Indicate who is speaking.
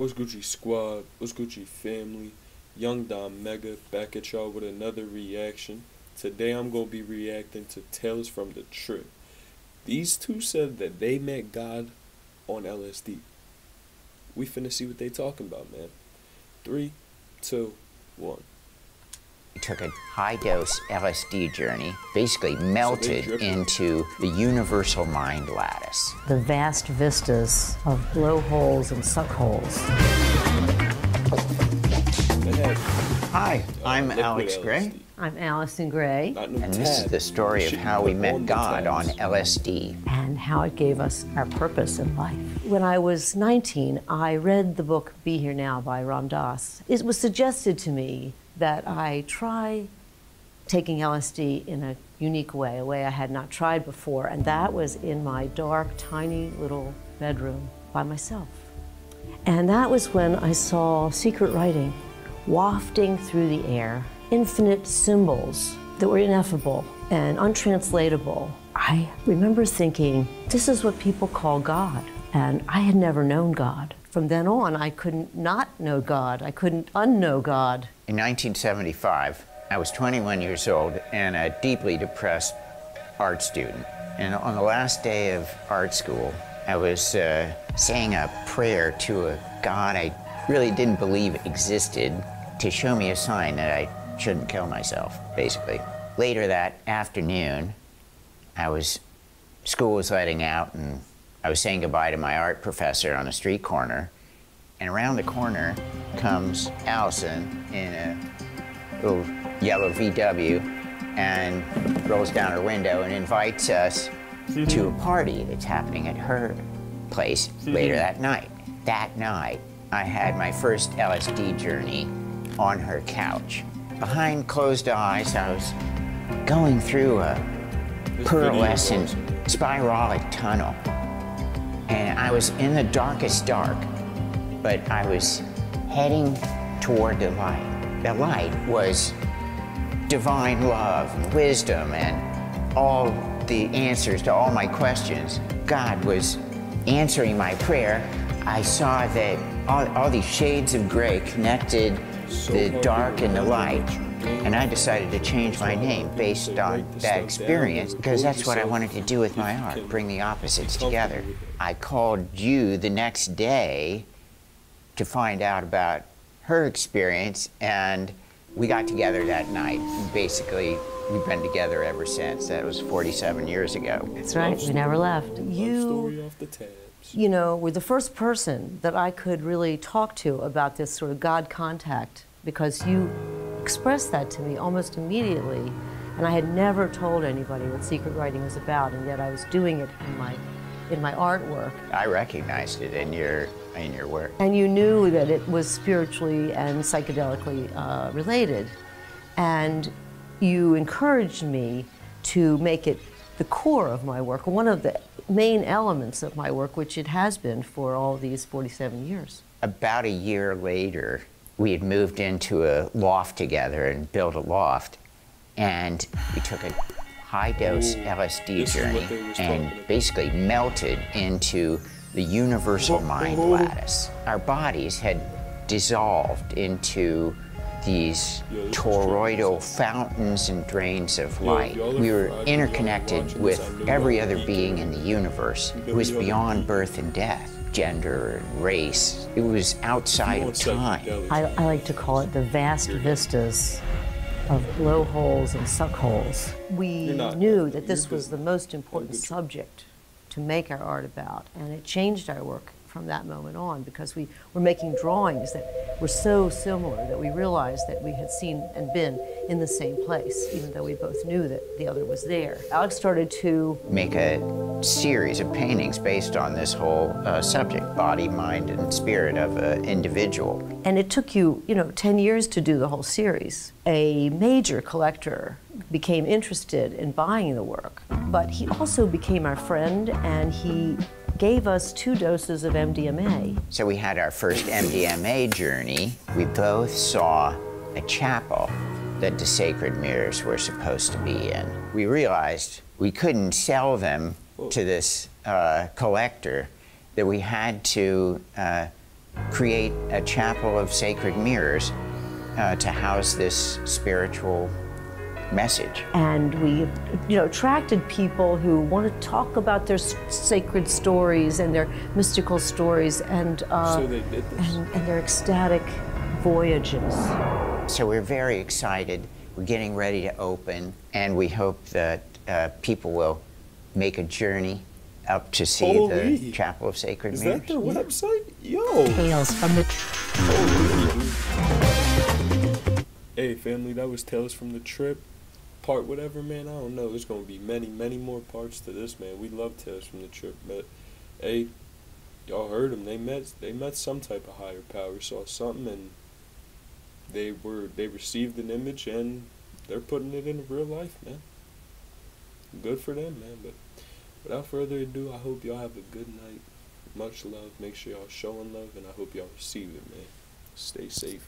Speaker 1: What's Gucci Squad? What's Gucci Family? Young Don Mega back at y'all with another reaction. Today I'm going to be reacting to Tales from the Trip. These two said that they met God on LSD. We finna see what they talking about, man. 3, 2, 1.
Speaker 2: We took a high-dose LSD journey, basically melted into the universal mind lattice.
Speaker 3: The vast vistas of blowholes and suckholes.
Speaker 2: Hi, I'm Alex Gray.
Speaker 3: I'm Allison Gray.
Speaker 2: And this is the story of how we met God on LSD.
Speaker 3: And how it gave us our purpose in life. When I was 19, I read the book Be Here Now by Ram Dass. It was suggested to me that I try taking LSD in a unique way, a way I had not tried before, and that was in my dark, tiny little bedroom by myself. And that was when I saw secret writing wafting through the air, infinite symbols that were ineffable and untranslatable. I remember thinking, this is what people call God, and I had never known God. From then on, I couldn't not know God. I couldn't unknow God.
Speaker 2: In 1975, I was 21 years old and a deeply depressed art student. And on the last day of art school, I was saying a prayer to a God I really didn't believe existed to show me a sign that I shouldn't kill myself, basically. Later that afternoon, school was letting out and I was saying goodbye to my art professor on a street corner, and around the corner comes Allison in a little yellow VW and rolls down her window and invites us to a party that's happening at her place later that night. That night, I had my first LSD journey on her couch. Behind closed eyes, I was going through a pearlescent spiralic tunnel. And I was in the darkest dark, but I was heading toward the light. The light was divine love and wisdom and all the answers to all my questions. God was answering my prayer. I saw that all these shades of gray connected the dark and the light. And I decided to change my name based on that experience because that's what I wanted to do with my art, bring the opposites together. I called you the next day to find out about her experience, and we got together that night. Basically, we've been together ever since. That was 47 years ago.
Speaker 3: That's right, we never left. You know, were the first person that I could really talk to about this sort of God contact, because you expressed that to me almost immediately, and I had never told anybody what secret writing was about, and yet I was doing it in my artwork.
Speaker 2: I recognized it in your work.
Speaker 3: And you knew that it was spiritually and psychedelically related, and you encouraged me to make it the core of my work, one of the main elements of my work, which it has been for all these 47 years.
Speaker 2: About a year later, we had moved into a loft together and built a loft, and we took a high-dose LSD journey and basically melted into the universal mind lattice. Our bodies had dissolved into these toroidal fountains and drains of light. We were interconnected with every other being in the universe. It was beyond birth and death, gender and race. It was outside of time.
Speaker 3: I like to call it the vast vistas of blowholes and suckholes. We knew that this was the most important subject to make our art about, and it changed our work from that moment on, because we were making drawings that were so similar that we realized that we had seen and been in the same place, even though we both knew that the other was there. Alex started to
Speaker 2: make a series of paintings based on this whole subject, body, mind, and spirit of an individual.
Speaker 3: And it took you, 10 years to do the whole series. A major collector became interested in buying the work, but he also became our friend, and he gave us 2 doses of MDMA.
Speaker 2: So we had our first MDMA journey. We both saw a chapel that the sacred mirrors were supposed to be in. We realized we couldn't sell them to this collector, that we had to create a chapel of sacred mirrors to house this spiritual message.
Speaker 3: And we, attracted people who want to talk about their sacred stories and their mystical stories and
Speaker 1: So they did this.
Speaker 3: and their ecstatic voyages.
Speaker 2: So we're very excited. We're getting ready to open, and we hope that people will make a journey up to see
Speaker 1: Holy.
Speaker 2: the Chapel of Sacred
Speaker 1: Is
Speaker 2: Mirrors.
Speaker 1: that their website? Yo!
Speaker 3: Tales from the
Speaker 1: Hey, family, that was Tales from the Trip. Part whatever, man, I don't know. There's going to be many, many more parts to this, man. We love Tales from the Trip, but, hey, y'all heard them. They met some type of higher power, saw something, and they received an image, and they're putting it into real life, man. Good for them, man. But without further ado, I hope y'all have a good night. Much love. Make sure y'all showing love, and I hope y'all receive it, man. Stay safe.